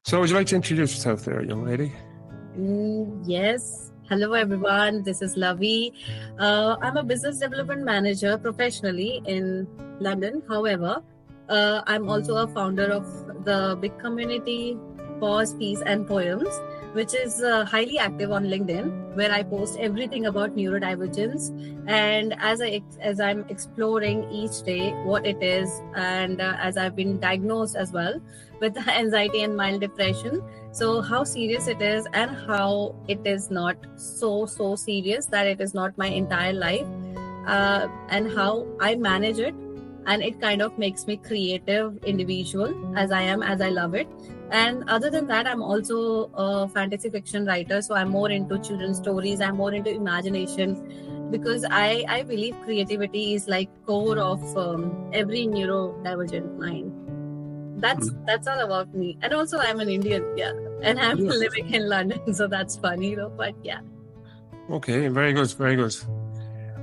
So would you like to introduce yourself there, young lady? Yes. Hello, everyone. This is Lavi. I'm a business development manager professionally in London. However, I'm also a founder of the big community Pause, Peace and Poems, which is highly active on LinkedIn, where I post everything about neurodivergence. And as I'm exploring each day what it is, and as I've been diagnosed as well with anxiety and mild depression, so how serious it is and how it is not so serious that it is not my entire life, and how I manage it, and it kind of makes me creative individual as I am, as I love it. And other than that, I'm also a fantasy fiction writer, so I'm more into children's stories, I'm more into imagination, because I believe creativity is like core of every neurodivergent mind. That's all about me. And also I'm an Indian, and I'm living in London, so that's funny though, but yeah. Okay, very good, very good.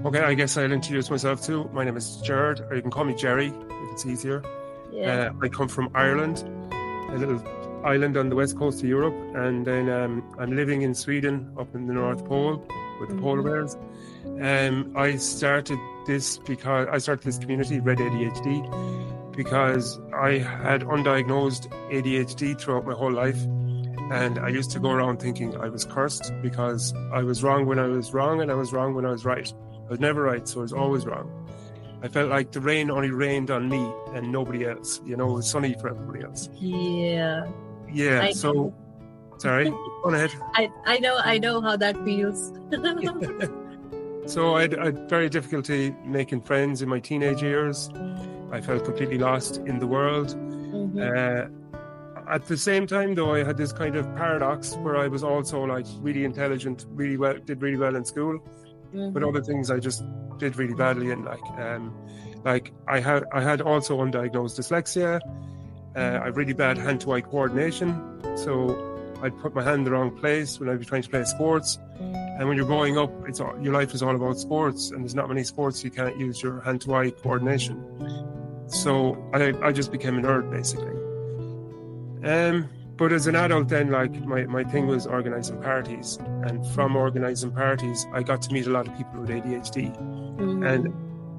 Okay, I guess I'll introduce myself too. My name is Jared, or you can call me Jerry if it's easier. Yeah. I come from Ireland, a little island on the west coast of Europe, and then I'm living in Sweden up in the North Pole with the polar bears. I started this community, Red ADHD, because I had undiagnosed ADHD throughout my whole life. And I used to go around thinking I was cursed because I was wrong when I was wrong and I was wrong when I was right. I was never right, so I was always wrong. I felt like the rain only rained on me and nobody else. You know, it was sunny for everybody else. Yeah. Sorry, go ahead. I know how that feels. So I had very difficulty making friends in my teenage years. I felt completely lost in the world. At the same time, though, I had this kind of paradox where I was also like really intelligent, did really well in school, but other things I just did really badly in. Like I had also undiagnosed dyslexia. I had really bad hand-to-eye coordination, so I'd put my hand in the wrong place when I'd be trying to play sports. And when you're growing up, your life is all about sports, and there's not many sports you can't use your hand-to-eye coordination. So I just became a nerd, basically. But as an adult then, like my thing was organising parties. And from organising parties, I got to meet a lot of people with ADHD. And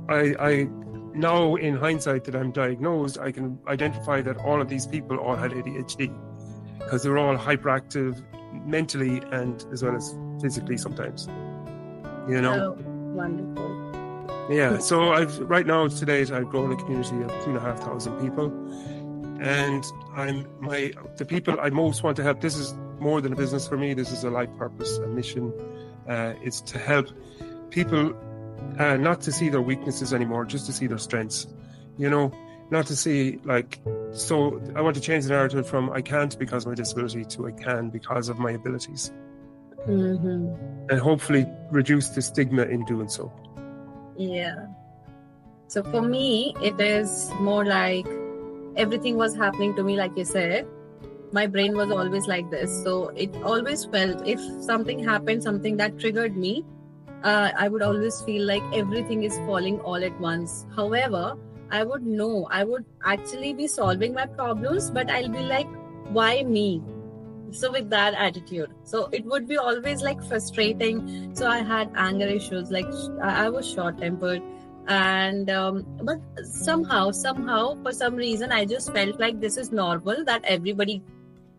I now, in hindsight that I'm diagnosed, I can identify that all of these people all had ADHD because they're all hyperactive mentally and as well as physically sometimes, you know? Oh, wonderful. Yeah, so right now to date, I've grown a community of 2,500 people. And the people I most want to help, this is more than a business for me, this is a life purpose, a mission. It's to help people not to see their weaknesses anymore, just to see their strengths, you know, not to see so I want to change the narrative from I can't because of my disability to I can because of my abilities. And hopefully reduce the stigma in doing so. Yeah. So for me, it is more like everything was happening to me, like you said. My brain was always like this. So it always felt if something happened, something that triggered me, I would always feel like everything is falling all at once. However, I would actually be solving my problems, but I'll be like, why me? So with that attitude, so it would be always like frustrating. So I had anger issues, like I was short-tempered. And but somehow for some reason I just felt like this is normal, that everybody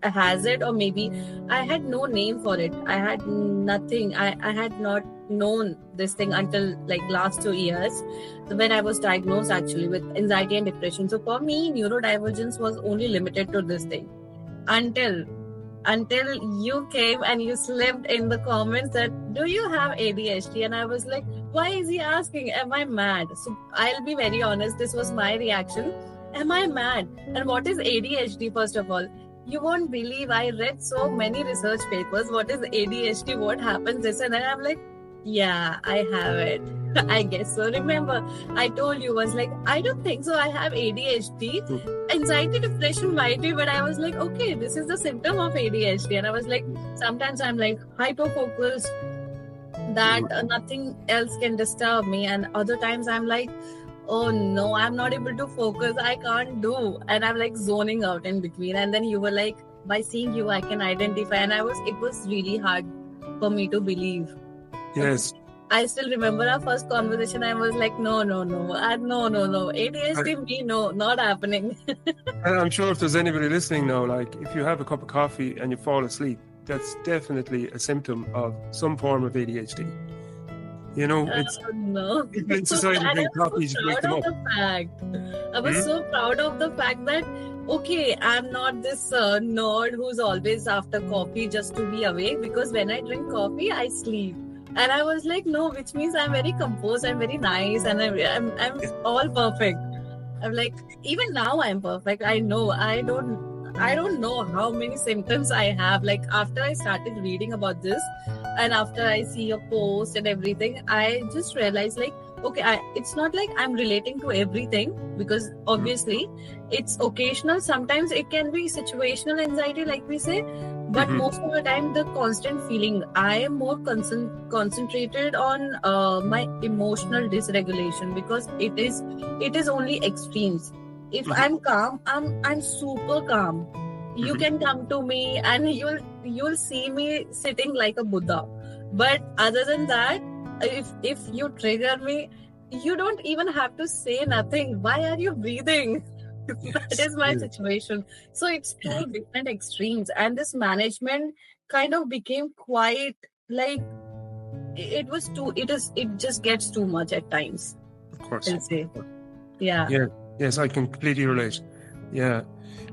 has it, or maybe I had no name for it. I had nothing. I had not known this thing until like last 2 years when I was diagnosed actually with anxiety and depression. So for me, neurodivergence was only limited to this thing until you came and you slipped in the comments that do you have ADHD, and I was like, why is he asking? Am I mad? So I'll be very honest, this was my reaction. Am I mad? And what is ADHD? First of all, you won't believe I read so many research papers. What is ADHD? What happens? This and then I'm like, yeah, I have it. I guess so. Remember, I told you was like, I don't think so. I have ADHD. Anxiety, depression might be, but I was like, okay, this is the symptom of ADHD. And I was like, sometimes I'm like hyper-focused that nothing else can disturb me. And other times I'm like, oh no, I'm not able to focus. I can't do. And I'm like zoning out in between. And then you were like, by seeing you, I can identify. And it was really hard for me to believe. Yes. I still remember our first conversation. I was like, no. ADHD, me, no, not happening. And I'm sure if there's anybody listening now, like if you have a cup of coffee and you fall asleep, that's definitely a symptom of some form of ADHD. You know, it's no. people in society drink coffee to wake them up. I was so proud of the fact that, okay, I'm not this nerd who's always after coffee just to be awake, because when I drink coffee, I sleep. And I was like, no, which means I'm very composed, I'm very nice, and I'm all perfect. I'm like, even now I'm perfect. I know I don't know how many symptoms I have. Like after I started reading about this, and after I see your post and everything, I just realized like, okay, it's not like I'm relating to everything, because obviously it's occasional. Sometimes it can be situational anxiety, like we say, but most of the time the constant feeling, I am more concentrated on my emotional dysregulation, because it is only extremes. If I'm calm, I'm super calm. You can come to me and you'll see me sitting like a Buddha. But other than that, if you trigger me, you don't even have to say nothing. Why are you breathing? That is my situation. So it's two different extremes, and this management kind of became quite like it just gets too much at times. Of course. I'll say. Yeah. Yes, I can completely relate. Yeah.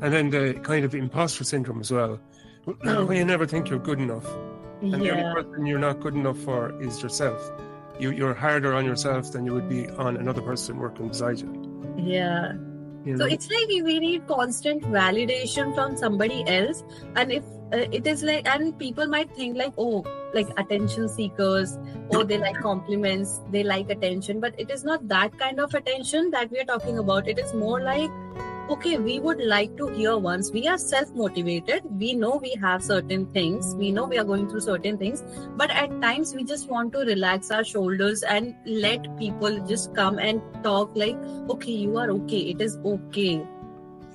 And then the kind of imposter syndrome as well. When you never think you're good enough. And the only person you're not good enough for is yourself. You're harder on yourself than you would be on another person working beside you. Yeah. You know? So it's like we need constant validation from somebody else. And if it is like, and people might think like, oh, like attention seekers, or they like compliments, they like attention. But it is not that kind of attention that we are talking about. It is more like, okay, we would like to hear once. We are self-motivated. We know we have certain things. We know we are going through certain things. But at times we just want to relax our shoulders and let people just come and talk like, okay, you are okay. It is okay.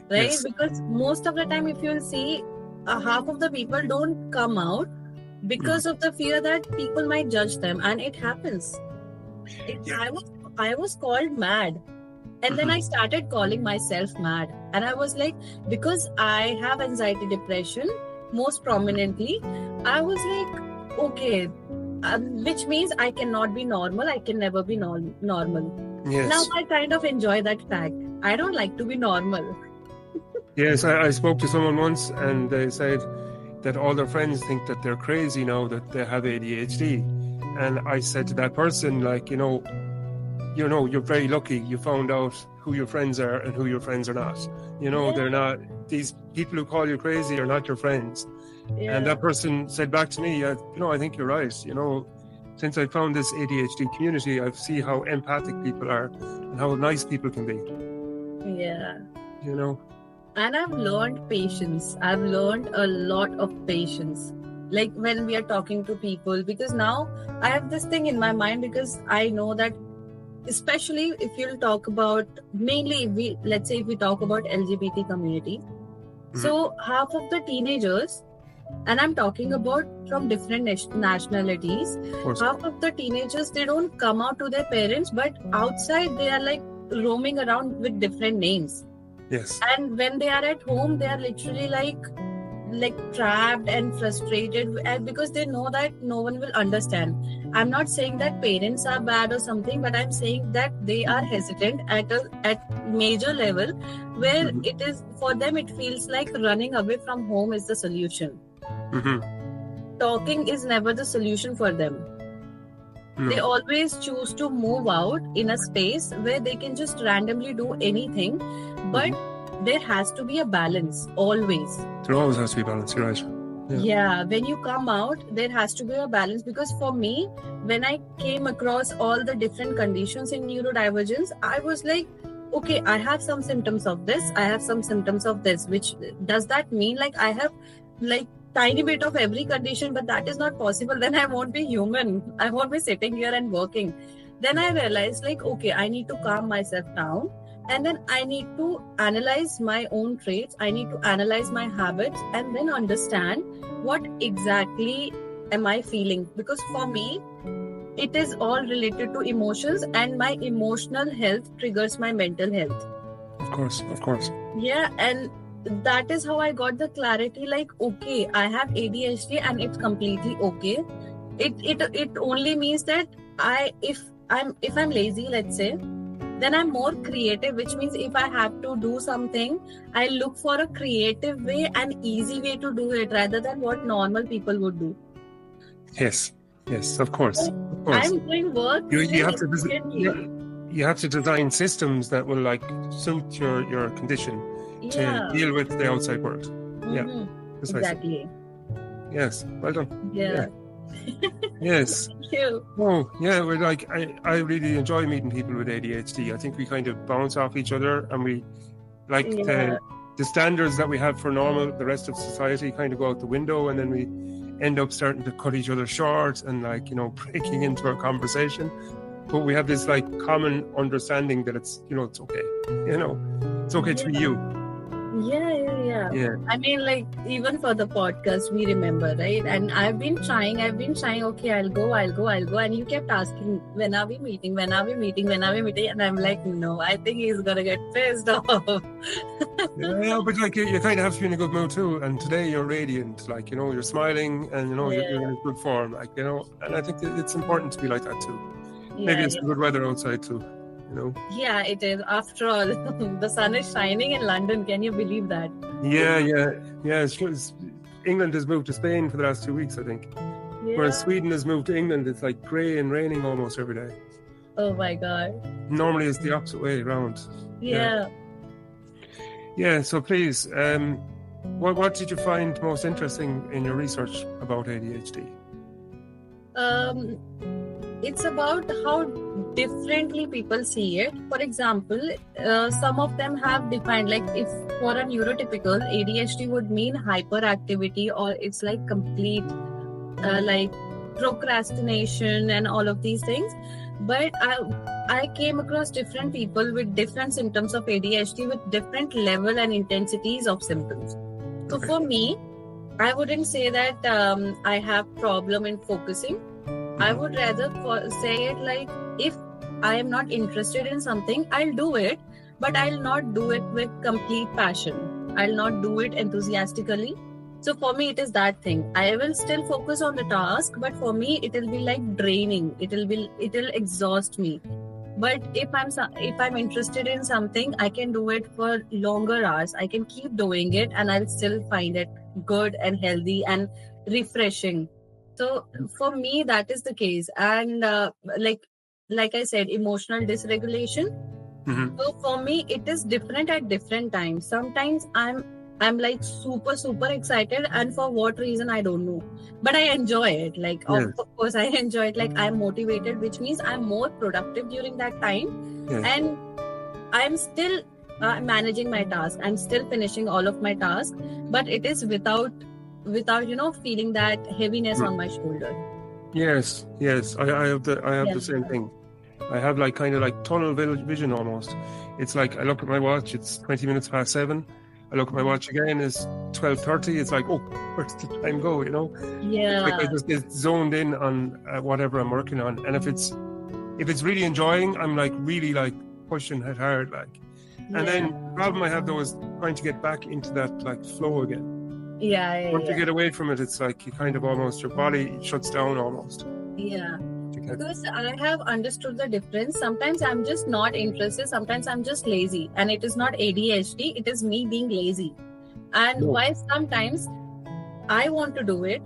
Right? Yes. Because most of the time, if you'll see, half of the people don't come out because of the fear that people might judge them. And it happens. I was called mad. And then I started calling myself mad. And I was like, because I have anxiety depression, most prominently, I was like, okay, which means I cannot be normal. I can never be normal. Yes. Now I kind of enjoy that fact. I don't like to be normal. Yes, I spoke to someone once and they said that all their friends think that they're crazy now that they have ADHD. And I said to that person, like, you're very lucky you found out who your friends are and who your friends are not. They're not, these people who call you crazy are not your friends. And that person said back to me, I think you're right. Since I found this ADHD community, I see how empathic people are and how nice people can be. Yeah. And I've learned patience. I've learned a lot of patience. Like when we are talking to people, because now I have this thing in my mind, because I know that especially if you'll talk about, mainly let's say if we talk about LGBT community, so half of the teenagers, and I'm talking about from different nationalities, half of the teenagers, they don't come out to their parents, but outside they are like roaming around with different names. Yes. And when they are at home, they are literally like trapped and frustrated, because they know that no one will understand. I'm not saying that parents are bad or something, but I'm saying that they are hesitant at major level, where it is for them, it feels like running away from home is the solution. Talking is never the solution for them. They always choose to move out in a space where they can just randomly do anything, but there has to be a balance, always. There always has to be balance, you're right. Yeah, when you come out, there has to be a balance, because for me, when I came across all the different conditions in neurodivergence, I was like, okay, I have some symptoms of this, I have some symptoms of this, which does that mean like I have like tiny bit of every condition? But that is not possible. Then I won't be human. I won't be sitting here and working. Then I realized like, okay, I need to calm myself down. And then I need to analyze my own traits. I need to analyze my habits and then understand what exactly am I feeling. Because for me, it is all related to emotions, and my emotional health triggers my mental health. Of course. Yeah, and that is how I got the clarity, like, okay, I have ADHD and it's completely okay. It only means that if I'm lazy, let's say, then I'm more creative, which means if I have to do something, I look for a creative way and easy way to do it rather than what normal people would do. Yes, of course. I'm doing work. You have to design systems that will like suit your condition to deal with the outside world. Mm-hmm. Yeah, precisely. Exactly. Yes, well done. Yeah. Yes. Thank you. Oh, yeah. We're like I really enjoy meeting people with ADHD. I think we kind of bounce off each other, and we like the standards that we have for the rest of society kind of go out the window, and then we end up starting to cut each other short and like, you know, breaking into our conversation. But we have this like common understanding that it's, you know, it's okay. You know, it's okay to be you. Yeah. I mean, like, even for the podcast, we remember, right? And I've been trying, okay, I'll go. And you kept asking, when are we meeting? And I'm like, no, I think he's going to get pissed off. Yeah, but like you kind of have to be in a good mood too. And today you're radiant, like, you know, you're smiling and, you know, you're in good form, like, you know, and I think it's important to be like that too. Maybe it's good weather outside too. You know? Yeah, it is. After all, the sun is shining in London. Can you believe that? Yeah. England has moved to Spain for the last 2 weeks, I think. Yeah. Whereas Sweden has moved to England. It's like grey and raining almost every day. Oh my God. Normally it's the opposite way around. Yeah. So please, what did you find most interesting in your research about ADHD? It's about how differently people see it. For example, some of them have defined, like, if for a neurotypical, ADHD would mean hyperactivity, or it's like complete like procrastination and all of these things. But I came across different people with different symptoms of ADHD with different level and intensities of symptoms. So for me, I wouldn't say that I have problem in focusing. I would rather say it like, if I am not interested in something, I'll do it, but I'll not do it with complete passion. I'll not do it enthusiastically. So for me, it is that thing. I will still focus on the task, but for me, it will be like draining. It'll exhaust me. But if I'm interested in something, I can do it for longer hours. I can keep doing it, and I'll still find it good and healthy and refreshing. So for me, that is the case. And like I said, emotional dysregulation. Mm-hmm. So for me, it is different at different times. Sometimes I'm like super excited, and for what reason I don't know, but I enjoy it. Like, of course I enjoy it. Like, I'm motivated, which means I'm more productive during that time. And I'm still managing my task. I'm still finishing all of my tasks, but it is without feeling that heaviness on my shoulder. Yes. I have the same thing. I have like kind of like tunnel vision almost. It's like I look at my watch, it's 20 minutes past 7. I look at my watch again, it's 12:30. It's like, oh, where's the time go? You know? Yeah. Like I just get zoned in on whatever I'm working on, and if it's really enjoying, I'm like really like pushing it hard, like. And then the problem I have though is trying to get back into that like flow again. Once you get away from it, it's like you kind of almost, your body shuts down almost. Yeah. Because I have understood the difference. Sometimes I'm just not interested. Sometimes I'm just lazy. And it is not ADHD. It is me being lazy. And while sometimes I want to do it,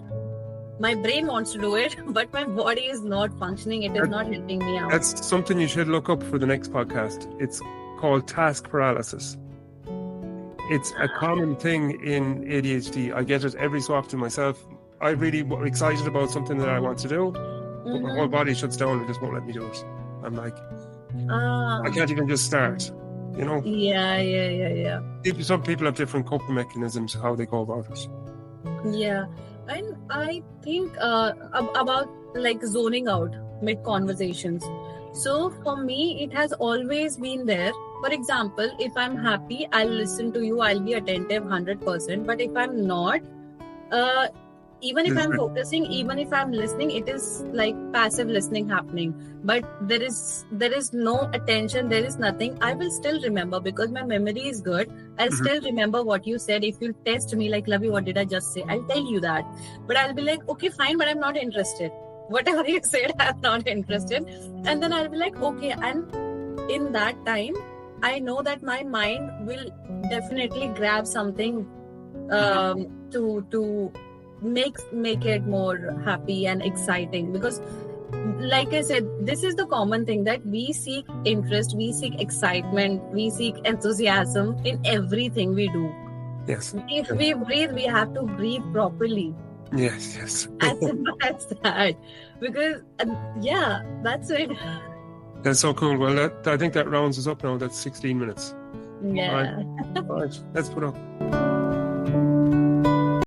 my brain wants to do it, but my body is not functioning. It is not helping me out. That's something you should look up for the next podcast. It's called task paralysis. It's a common thing in ADHD. I get it every so often myself. I'm really excited about something that I want to do, but my whole body shuts down and just won't let me do it. I'm like, I can't even just start, you know? Yeah. Some people have different coping mechanisms, how they go about it. Yeah. And I think about like zoning out mid-conversations. So for me, it has always been there. For example, if I'm happy, I'll listen to you, I'll be attentive 100%. But if I'm not, even if I'm focusing, even if I'm listening, it is like passive listening happening. But there is no attention, there is nothing. I will still remember because my memory is good. I'll still remember what you said. If you test me like, Lavi, what did I just say? I'll tell you that. But I'll be like, okay, fine, but I'm not interested. Whatever you said, I'm not interested. And then I'll be like, okay. And in that time, I know that my mind will definitely grab something to make it more happy and exciting. Because like I said, this is the common thing, that we seek interest, we seek excitement, we seek enthusiasm in everything we do. Yes. If we breathe, we have to breathe properly. Yes. As simple as that. Because that's it. That's so cool. Well, I think that rounds us up now. That's 16 minutes. Yeah. All right. Let's put up.